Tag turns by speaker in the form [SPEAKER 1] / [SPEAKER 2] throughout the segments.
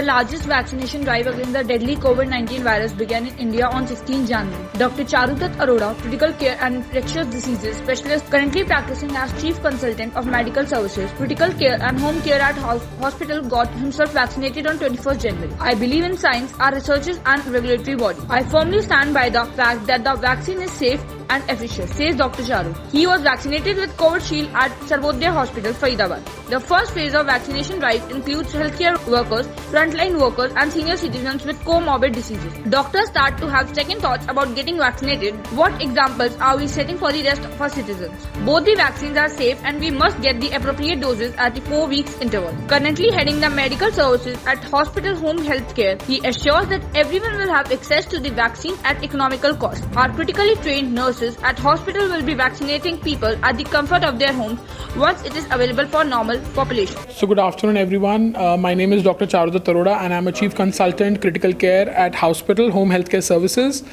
[SPEAKER 1] The largest vaccination drive against the deadly COVID-19 virus began in India on 16 January. Dr. Charudat Arora, critical care and infectious diseases specialist currently practicing as chief consultant of medical services, critical care and home care at hospital, got himself vaccinated on 21st January. I believe in science, our researchers and regulatory body. I firmly stand by the fact that the vaccine is safe and efficient, says Dr. Charu. He was vaccinated with Covishield at Sarvodaya Hospital, Faridabad. The first phase of vaccination drive includes healthcare workers, frontline workers and senior citizens with comorbid diseases. Doctors start to have second thoughts about getting vaccinated. What examples are we setting for the rest of our citizens? Both the vaccines are safe and we must get the appropriate doses at the 4 weeks interval. Currently heading the medical services at Hospital Home Healthcare, he assures that everyone will have access to the vaccine at economical cost. Our critically trained nurses at hospital will be vaccinating people at the comfort of their homes once it is available for normal population.
[SPEAKER 2] So good afternoon everyone. My name is Dr. Charudat Arora and I am a Chief Consultant Critical Care at Hospital Home Healthcare Services.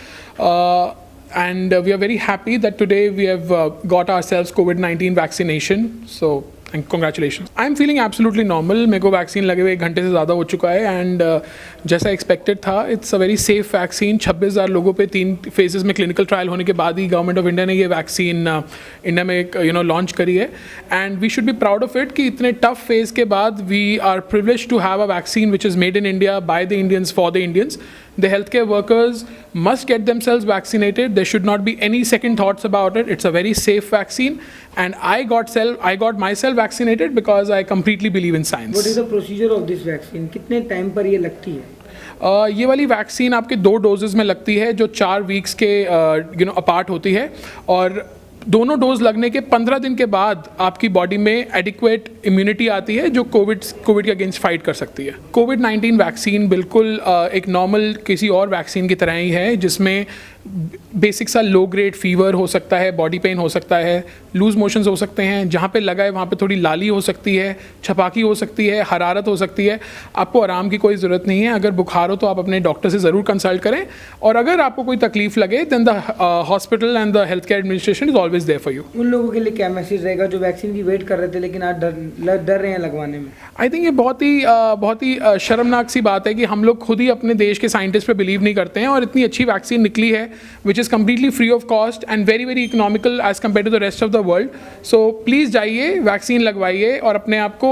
[SPEAKER 2] And we are very happy that today we have got ourselves COVID-19 vaccination. So and congratulations. I am feeling absolutely normal. मेरे को vaccine लगे हुए 1 घंटे से ज़्यादा हो चुका है एंड जैसा एक्सपेक्टेड था it's a very safe vaccine. 26,000 लोगों पे 3 फेजेस में क्लिनिकल ट्रायल होने के बाद ही गवर्नमेंट ऑफ इंडिया ने ये वैक्सीन इंडिया में लॉन्च करी है and we should be proud of it कि इतने टफ फेज के बाद we are privileged to have a vaccine which is made in India by the Indians for the Indians. The healthcare workers must get themselves vaccinated. There should not be any second thoughts about it. It's a very safe vaccine, and I got myself vaccinated because I completely believe in science.
[SPEAKER 3] What is the procedure of this vaccine? कितने time पर ये लगती है?
[SPEAKER 2] ये वाली vaccine आपके 2 doses में लगती है जो 4 वीक्स के अपार्ट होती है और दोनों डोज लगने के 15 दिन के बाद आपकी बॉडी में एडिक्वेट इम्यूनिटी आती है जो कोविड के अगेंस्ट फाइट कर सकती है. कोविड-19 वैक्सीन बिल्कुल एक नॉर्मल किसी और वैक्सीन की तरह ही है जिसमें बेसिक सा लो ग्रेड फीवर हो सकता है, बॉडी पेन हो सकता है, लूज मोशंस हो सकते हैं, जहाँ पे लगा है वहाँ पे थोड़ी लाली हो सकती है, छपाकी हो सकती है, हरारत हो सकती है. आपको आराम की कोई ज़रूरत नहीं है. अगर बुखार हो तो आप अपने डॉक्टर से ज़रूर कंसल्ट करें और अगर आपको कोई तकलीफ लगे then the hospital and the health care administration is always there for you.
[SPEAKER 3] उन लोगों के लिए क्या मैसेज रहेगा जो वैक्सीन की वेट कर रहे थे लेकिन आज डर रहे हैं लगवाने में?
[SPEAKER 2] आई थिंक ये बहुत ही शर्मनाक सी बात है कि हम लोग खुद ही अपने देश के साइंटिस्ट पे बिलीव नहीं करते हैं और इतनी अच्छी वैक्सीन निकली है which is completely free of cost and very very economical as compared to the rest of the world. So please जाइए, वैक्सीन लगवाइए और अपने आप को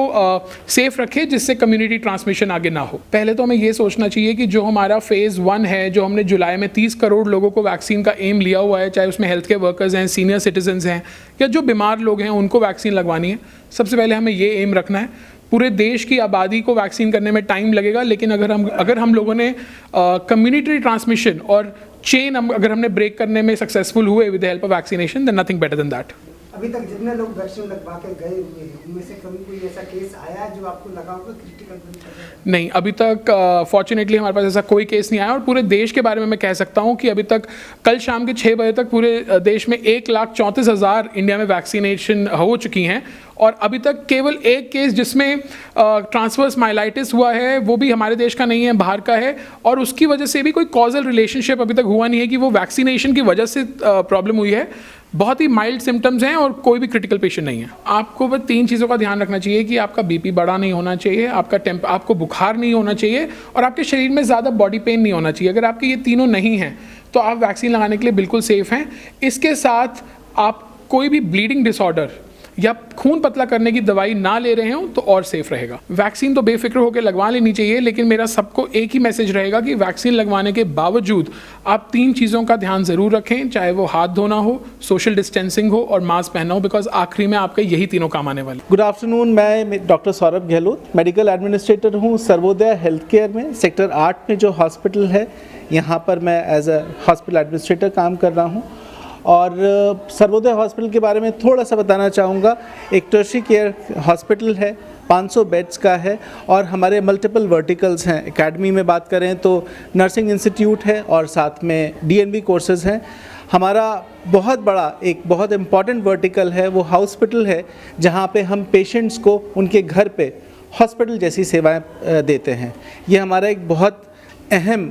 [SPEAKER 2] सेफ रखिए जिससे कम्युनिटी ट्रांसमिशन आगे ना हो. पहले तो हमें ये सोचना चाहिए कि जो हमारा फेज़ 1 है, जो हमने जुलाई में 30 करोड़ लोगों को वैक्सीन का एम लिया हुआ है, चाहे उसमें हेल्थ केयर वर्कर्स हैं, सीनियर सिटीजन्स हैं या जो बीमार लोग हैं उनको वैक्सीन लगवानी है. सबसे पहले हमें ये एम रखना है. पूरे देश की आबादी को वैक्सीन करने में टाइम लगेगा लेकिन अगर हम लोगों ने कम्युनिटी ट्रांसमिशन और चेन अगर हमने ब्रेक करने में सक्सेसफुल हुए with the help of vaccination then nothing better than that.
[SPEAKER 4] अभी तक जितने लोग वैक्सीन लगवा के गए हुए हैं उनमें से कभी कोई ऐसा केस आया है जो आपको लगा होगा क्रिटिकल?
[SPEAKER 2] नहीं, अभी तक फॉर्चुनेटली हमारे पास ऐसा कोई केस नहीं आया और पूरे देश के बारे में मैं कह सकता हूँ कि अभी तक कल शाम के 6 बजे तक पूरे देश में 1,34,000 इंडिया में वैक्सीनेशन हो चुकी हैं और अभी तक केवल एक केस जिसमें ट्रांसवर्स माइलाइटिस हुआ है वो भी हमारे देश का नहीं है, बाहर का है और उसकी वजह से भी कोई कॉजल रिलेशनशिप अभी तक हुआ नहीं है कि वो वैक्सीनेशन की वजह से प्रॉब्लम हुई है. बहुत ही माइल्ड सिम्टम्स हैं और कोई भी क्रिटिकल पेशेंट नहीं है. आपको बस 3 चीज़ों का ध्यान रखना चाहिए कि आपका बीपी बढ़ा नहीं होना चाहिए, आपको बुखार नहीं होना चाहिए और आपके शरीर में ज़्यादा बॉडी पेन नहीं होना चाहिए. अगर आपके ये तीनों नहीं हैं तो आप वैक्सीन लगाने के लिए बिल्कुल सेफ़ हैं. इसके साथ आप कोई भी ब्लीडिंग डिसऑर्डर या खून पतला करने की दवाई ना ले रहे हो तो और सेफ रहेगा. वैक्सीन तो बेफिक्र होकर लगवा लेनी चाहिए लेकिन मेरा सबको एक ही मैसेज रहेगा कि वैक्सीन लगवाने के बावजूद आप 3 चीज़ों का ध्यान ज़रूर रखें, चाहे वो हाथ धोना हो, सोशल डिस्टेंसिंग हो और मास्क पहनना हो, बिकॉज आखिरी में आपके यही तीनों काम आने वाले.
[SPEAKER 5] गुड आफ्टरनून, मैं doctor Saurabh Gehlot, medical administrator हूँ सर्वोदय हेल्थ केयर में. सेक्टर 8 में जो हॉस्पिटल है यहाँ पर मैं एज अ हॉस्पिटल एडमिनिस्ट्रेटर काम कर रहा हूँ और सर्वोदय हॉस्पिटल के बारे में थोड़ा सा बताना चाहूँगा. एक टर्शरी केयर हॉस्पिटल है, 500 बेड्स का है और हमारे मल्टीपल वर्टिकल्स हैं. एकेडमी में बात करें तो नर्सिंग इंस्टीट्यूट है और साथ में DNB कोर्सेज़ हैं. हमारा बहुत बड़ा एक बहुत इम्पॉर्टेंट वर्टिकल है वो हॉस्पिटल है जहाँ पे हम पेशेंट्स को उनके घर पे हॉस्पिटल जैसी सेवाएं देते हैं. ये हमारा एक बहुत अहम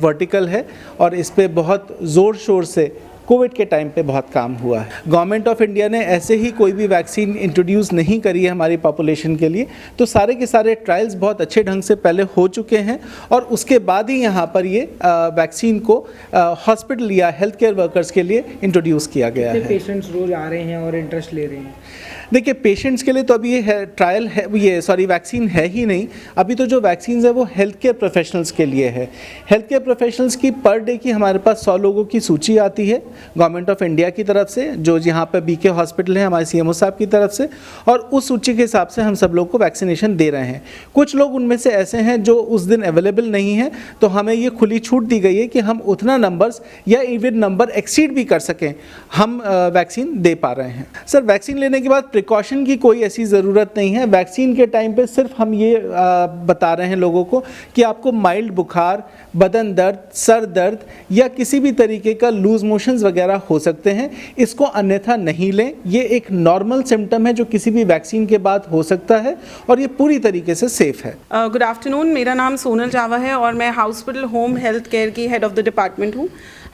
[SPEAKER 5] वर्टिकल है और इस पे बहुत ज़ोर शोर से कोविड के टाइम पे बहुत काम हुआ है। गवर्नमेंट ऑफ इंडिया ने ऐसे ही कोई भी वैक्सीन इंट्रोड्यूस नहीं करी है हमारी पॉपुलेशन के लिए, तो सारे के सारे ट्रायल्स बहुत अच्छे ढंग से पहले हो चुके हैं और उसके बाद ही यहाँ पर ये वैक्सीन को हॉस्पिटल या हेल्थ केयर वर्कर्स के लिए इंट्रोड्यूस किया गया है।
[SPEAKER 3] पेशेंट्स रोज आ रहे हैं और इंटरेस्ट ले रहे हैं?
[SPEAKER 5] देखिए, पेशेंट्स के लिए तो अभी ये ट्रायल है, वैक्सीन है ही नहीं। अभी तो जो वैक्सीन है वो हेल्थ केयर प्रोफेशनल्स के लिए है। हेल्थ केयर प्रोफेशनल्स की पर डे की हमारे पास 100 लोगों की सूची आती है गवर्नमेंट ऑफ इंडिया की तरफ से, जो यहाँ पर बीके हॉस्पिटल है हमारे सीएमओ साहब की तरफ से, और उस सूची के हिसाब से हम सब लोग को वैक्सीनेशन दे रहे हैं। कुछ लोग उनमें से ऐसे हैं जो उस दिन अवेलेबल नहीं हैं, तो हमें ये खुली छूट दी गई है कि हम उतना नंबर्स या इवन नंबर एक्सीड भी कर सकें, हम वैक्सीन दे पा रहे हैं। सर, वैक्सीन लेने के बाद प्रिकॉशन की कोई ऐसी ज़रूरत नहीं है। वैक्सीन के टाइम पे सिर्फ हम ये बता रहे हैं लोगों को कि आपको माइल्ड बुखार, बदन दर्द, सर दर्द या किसी भी तरीके का लूज मोशंस वगैरह हो सकते हैं, इसको अन्यथा नहीं लें। ये एक नॉर्मल सिम्टम है जो किसी भी वैक्सीन के बाद हो सकता है और ये पूरी तरीके से सेफ है।
[SPEAKER 6] गुड आफ्टरनून, मेरा नाम सोनल जावा है और मैं हॉस्पिटल होम हेल्थ केयर की हेड ऑफ़ द डिपार्टमेंट हूँ।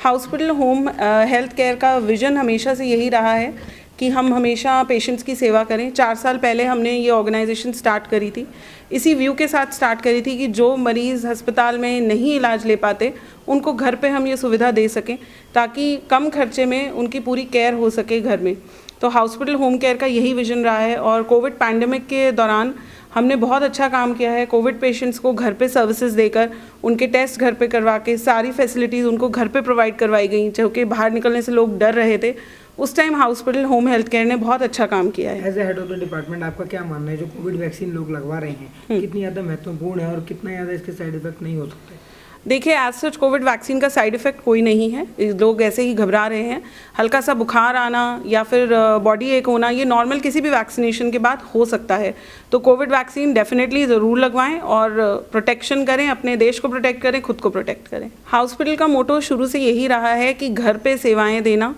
[SPEAKER 6] हॉस्पिटल होम हेल्थ केयर का विज़न हमेशा से यही रहा है कि हम हमेशा पेशेंट्स की सेवा करें। 4 साल पहले हमने ये ऑर्गेनाइजेशन स्टार्ट करी थी, इसी व्यू के साथ स्टार्ट करी थी कि जो मरीज़ अस्पताल में नहीं इलाज ले पाते उनको घर पे हम ये सुविधा दे सकें ताकि कम खर्चे में उनकी पूरी केयर हो सके घर में। तो हॉस्पिटल होम केयर का यही विज़न रहा है और कोविड पैंडेमिक के दौरान हमने बहुत अच्छा काम किया है। कोविड पेशेंट्स को घर पे सर्विसेज देकर, उनके टेस्ट घर पे करवा के, सारी फैसिलिटीज़ उनको घर पे प्रोवाइड करवाई गई, क्योंकि बाहर निकलने से लोग डर रहे थे। उस time hospital home health care ने बहुत अच्छा काम किया है।
[SPEAKER 3] As a head of the department आपका क्या मानना है, जो कोविड वैक्सीन लोग लगवा रहे हैं कितनी ज़्यादा महत्वपूर्ण है और कितना ज़्यादा इसके साइड इफेक्ट नहीं हो सकते?
[SPEAKER 6] देखिए, एज सच कोविड वैक्सीन का साइड इफ़ेक्ट कोई नहीं है। लोग ऐसे ही घबरा रहे हैं। हल्का सा बुखार आना या फिर बॉडी एक होना, ये नॉर्मल किसी भी वैक्सीनेशन के बाद हो सकता है। तो कोविड वैक्सीन डेफिनेटली ज़रूर लगवाएं और प्रोटेक्शन करें, अपने देश को प्रोटेक्ट करें, खुद को प्रोटेक्ट करें। हॉस्पिटल का मोटो शुरू से यही रहा है कि घर पे सेवाएं देना।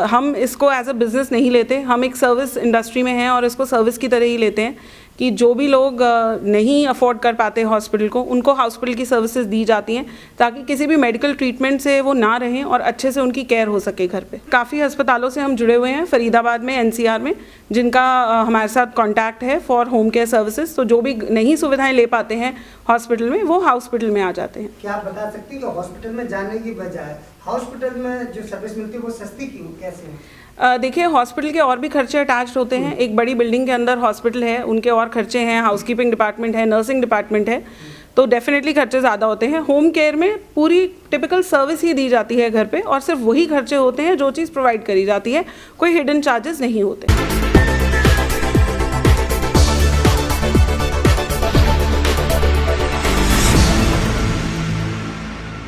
[SPEAKER 6] हम इसको एज अ बिज़नेस नहीं लेते, हम एक सर्विस इंडस्ट्री में हैं और इसको सर्विस की तरह ही लेते हैं कि जो भी लोग नहीं अफोर्ड कर पाते हॉस्पिटल को, उनको हॉस्पिटल की सर्विसेज दी जाती हैं ताकि किसी भी मेडिकल ट्रीटमेंट से वो ना रहें और अच्छे से उनकी केयर हो सके घर पे। काफ़ी अस्पतालों से हम जुड़े हुए हैं फरीदाबाद में, एनसीआर में, जिनका हमारे साथ कांटेक्ट है फॉर होम केयर सर्विसेज। तो जो भी नहीं सुविधाएं ले पाते हैं हॉस्पिटल में, वो हॉस्पिटल में आ जाते हैं।
[SPEAKER 4] क्या आप बता सकती हैं कि हॉस्पिटल में जाने की बजाय हॉस्पिटल में जो सर्विस मिलती है वो सस्ती क्यों, कैसे है?
[SPEAKER 6] देखिए, हॉस्पिटल के और भी खर्चे अटैच्ड होते हैं। एक बड़ी बिल्डिंग के अंदर हॉस्पिटल है, उनके और खर्चे हैं, हाउसकीपिंग डिपार्टमेंट है, नर्सिंग डिपार्टमेंट है, तो डेफिनेटली खर्चे ज़्यादा होते हैं। होम केयर में पूरी टिपिकल सर्विस ही दी जाती है घर पे और सिर्फ वही खर्चे होते हैं जो चीज़ प्रोवाइड करी जाती है, कोई हिडन चार्जेस नहीं होते।